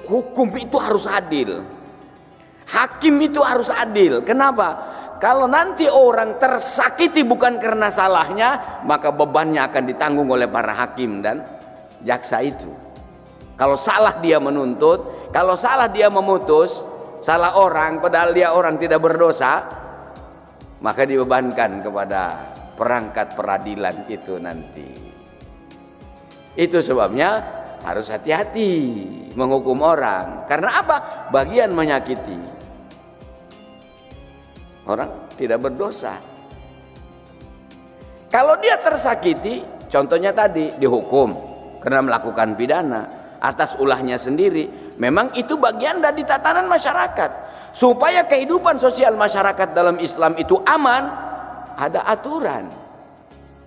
hukum itu harus adil. Hakim itu harus adil. Kenapa? Kalau nanti orang tersakiti bukan karena salahnya, maka bebannya akan ditanggung oleh para hakim dan jaksa itu. Kalau salah dia menuntut, kalau salah dia memutus, salah orang padahal dia orang tidak berdosa, maka dibebankan kepada perangkat peradilan itu nanti. Itu sebabnya harus hati-hati menghukum orang. Karena apa? Bagian menyakiti. Orang tidak berdosa. Kalau dia tersakiti, contohnya tadi dihukum karena melakukan pidana atas ulahnya sendiri, memang itu bagian dari tatanan masyarakat. Supaya kehidupan sosial masyarakat dalam Islam itu aman, ada aturan.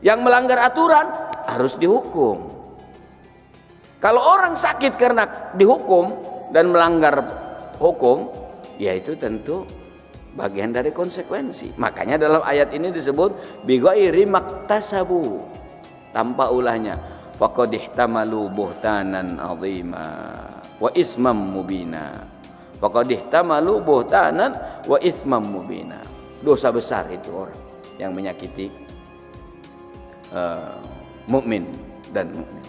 Yang melanggar aturan harus dihukum. Kalau orang sakit karena dihukum dan melanggar hukum, ya itu tentu bagian dari konsekuensi. Makanya dalam ayat ini disebut bighairi maktasabu, tanpa ulahnya, faqad ihtamalu buhtanan 'azima wa ismam mubina. Faqad ihtamalu buhtanan wa ismam mubina. Dosa besar itu orang yang menyakiti mukmin dan mukmin.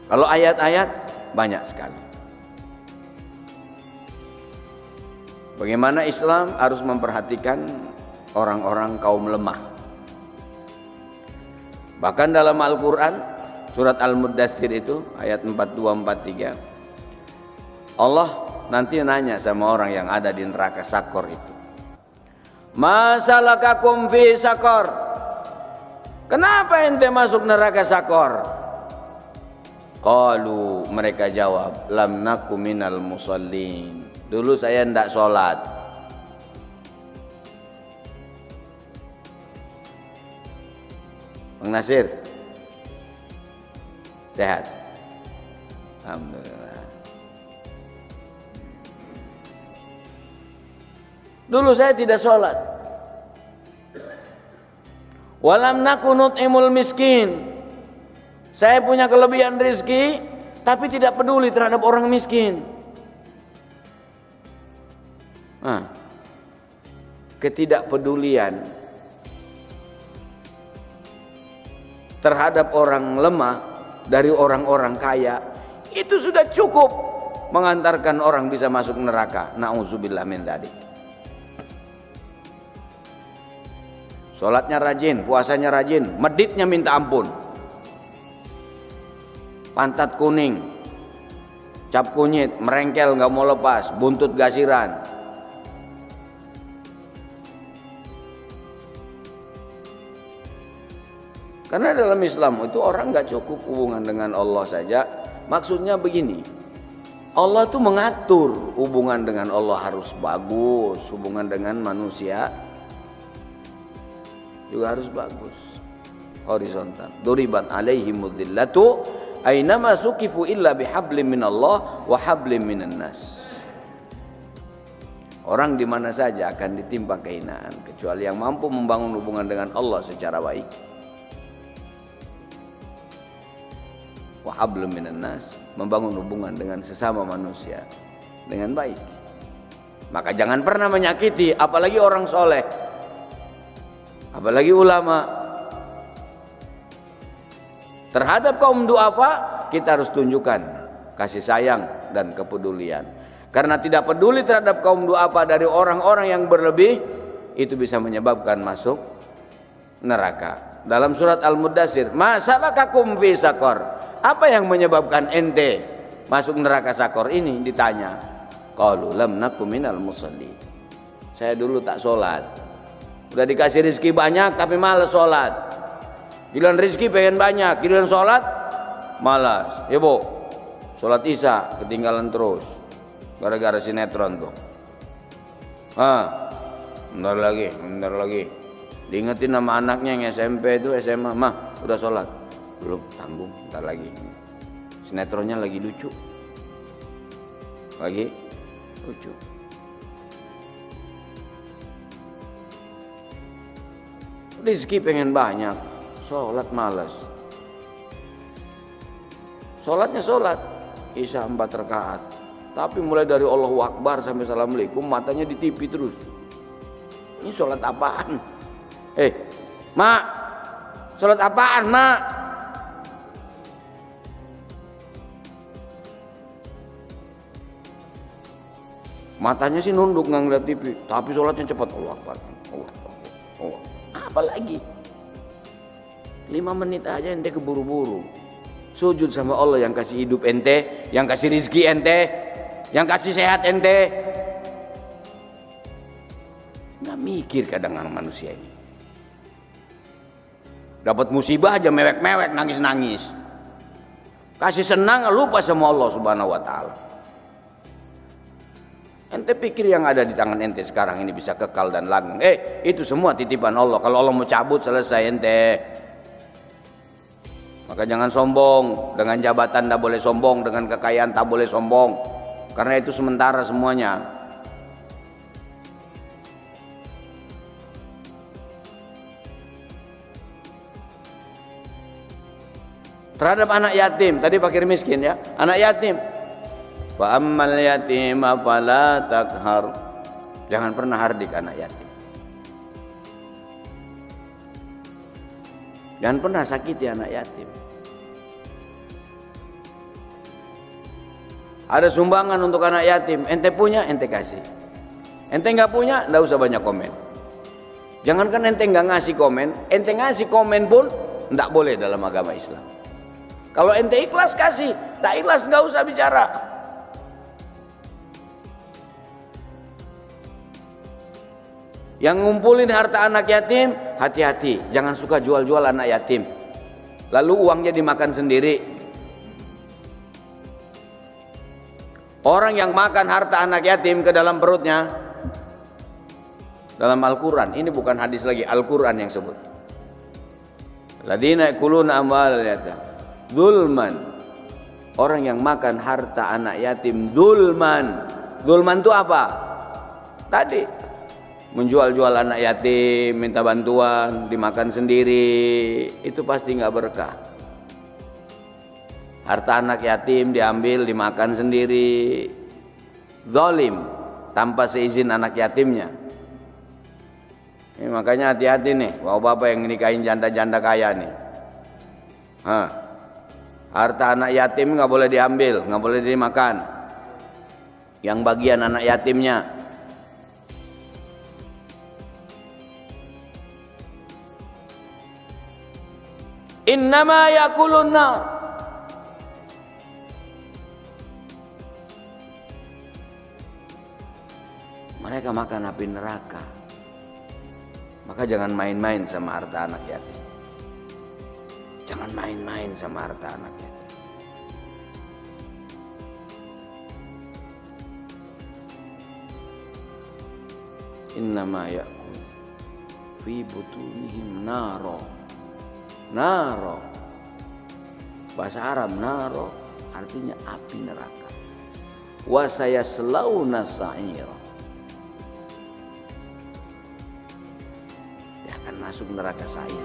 Kalau ayat-ayat banyak sekali. Bagaimana Islam harus memperhatikan orang-orang kaum lemah. Bahkan dalam Al-Quran surat Al-Muddathir itu ayat 42-43, Allah nanti nanya sama orang yang ada di neraka Sakor itu, ma salakakum fi Sakor, kenapa ente masuk neraka Sakor? Qalu, mereka jawab, lam naku minal musallin, dulu saya tidak sholat. Bang Nasir sehat? Alhamdulillah. Dulu saya tidak sholat. Walam naku nut'imul miskin, saya punya kelebihan rezeki tapi tidak peduli terhadap orang miskin. Ketidakpedulian terhadap orang lemah dari orang-orang kaya itu sudah cukup mengantarkan orang bisa masuk neraka. Na'udzubillah min dzalik. Sholatnya rajin, puasanya rajin, meditnya minta ampun. Pantat kuning, cap kunyit, merengkel nggak mau lepas, buntut gasiran. Karena dalam Islam itu orang nggak cukup hubungan dengan Allah saja. Maksudnya begini, Allah tuh mengatur hubungan dengan Allah harus bagus, hubungan dengan manusia juga harus bagus, horizontal. Duribat alaihimud dhillatu ainama sukifu illa bihablim minallah wa hablim minan nas. Orang di mana saja akan ditimpa kehinaan kecuali yang mampu membangun hubungan dengan Allah secara baik. Wa hablim minan nas, membangun hubungan dengan sesama manusia dengan baik. Maka jangan pernah menyakiti apalagi orang soleh, apalagi ulama. Terhadap kaum duafa kita harus tunjukkan kasih sayang dan kepedulian. Karena tidak peduli terhadap kaum duafa dari orang-orang yang berlebih, itu bisa menyebabkan masuk neraka. Dalam surat Al-Muddathir, ma salakakum fi Sakor, apa yang menyebabkan ente masuk neraka Sakor ini? Ditanya. Qalu lam naku minal musallin, saya dulu tak sholat. Udah dikasih rezeki banyak tapi malas sholat. Giliran rezeki pengen banyak, giliran sholat malas. Ya bu, sholat isya ketinggalan terus gara-gara sinetron tuh. Bentar lagi. Diingetin sama anaknya yang SMP itu SMA, mah udah sholat belum? Tanggung, bentar lagi. Sinetronnya lagi lucu. Rizki pengen banyak, sholat malas. Sholatnya sholat Isya 4 rakaat, tapi mulai dari Allahu Akbar sampai Assalamualaikum matanya di TV terus. Ini sholat apaan? Mak, sholat apaan mak? Matanya sih nunduk nggak ngeliat TV, tapi sholatnya cepat. Allahu Akbar, Allah. Apa lagi? 5 menit aja ente keburu-buru. Sujud sama Allah yang kasih hidup ente, yang kasih rizki ente, yang kasih sehat ente. Nggak mikir kadang manusia ini. Dapat musibah aja mewek-mewek, nangis-nangis. Kasih senang lupa sama Allah Subhanahu wa taala. Ente pikir yang ada di tangan ente sekarang ini bisa kekal dan langgeng. Itu semua titipan Allah. Kalau Allah mau cabut selesai ente. Maka jangan sombong, dengan jabatan tak boleh sombong, dengan kekayaan tak boleh sombong, karena itu sementara semuanya. Terhadap anak yatim, tadi fakir miskin ya, anak yatim. Fa ammal yatima fala takhar. Jangan pernah hardik anak yatim. Jangan pernah sakiti anak yatim. Ada sumbangan untuk anak yatim, ente punya, ente kasih. Ente nggak punya, nggak usah banyak komen. Jangankan ente nggak ngasih komen, ente ngasih komen pun nggak boleh dalam agama Islam. Kalau ente ikhlas kasih, tak ikhlas nggak usah bicara. Yang ngumpulin harta anak yatim, hati-hati, jangan suka jual-jual anak yatim. Lalu uangnya dimakan sendiri. Orang yang makan harta anak yatim ke dalam perutnya, dalam Al-Quran, ini bukan hadis lagi, Al-Quran yang sebut. Ladzina yakuluna amwalal yatim dzulman. Orang yang makan harta anak yatim dzulman. Dzulman itu apa? Tadi menjual-jual anak yatim, minta bantuan, dimakan sendiri, itu pasti nggak berkah. Harta anak yatim diambil, dimakan sendiri, zalim, tanpa seizin anak yatimnya. Ini makanya hati-hati nih, bapak-bapak yang nikahin janda-janda kaya nih. Harta anak yatim nggak boleh diambil, nggak boleh dimakan. Yang bagian anak yatimnya. Innama yakulun nar. Mereka makan api neraka. Maka jangan main-main sama harta anak yatim. Jangan main-main sama harta anak yatim. Innama yakul fi butunihim naro. Naro, bahasa Arab naro artinya api neraka. Wa sayaslawna sa'ira. Dia akan masuk neraka saya.